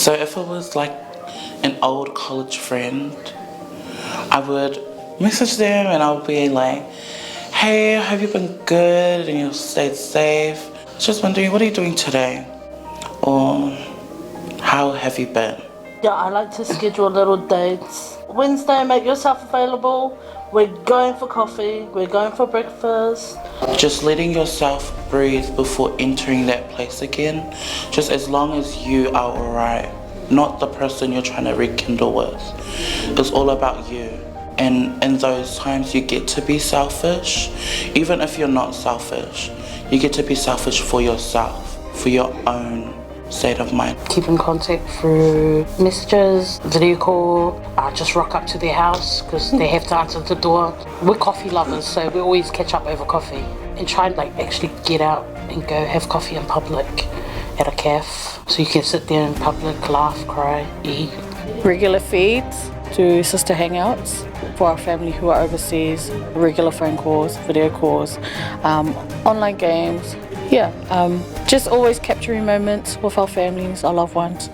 So if it was like an old college friend, I would message them and I would be like, hey, have you been good and you stayed safe? Just wondering, what are you doing today? Or how have you been? Yeah, I like to schedule little dates. Wednesday, make yourself available. We're going for coffee, we're going for breakfast. Just letting yourself breathe before entering that place again. Just as long as you are alright, not the person you're trying to rekindle with. It's all about you. And in those times you get to be selfish. Even if you're not selfish, you get to be selfish for yourself, for your own state of mind. Keep in contact through messages, video call. I just rock up to their house because they have to answer the door. We're coffee lovers, so we always catch up over coffee and try and actually get out and go have coffee in public at a cafe. So you can sit there in public, laugh, cry, eat. Regular feeds, do sister hangouts for our family who are overseas, regular phone calls, video calls, online games. Just always capturing moments with our families, our loved ones.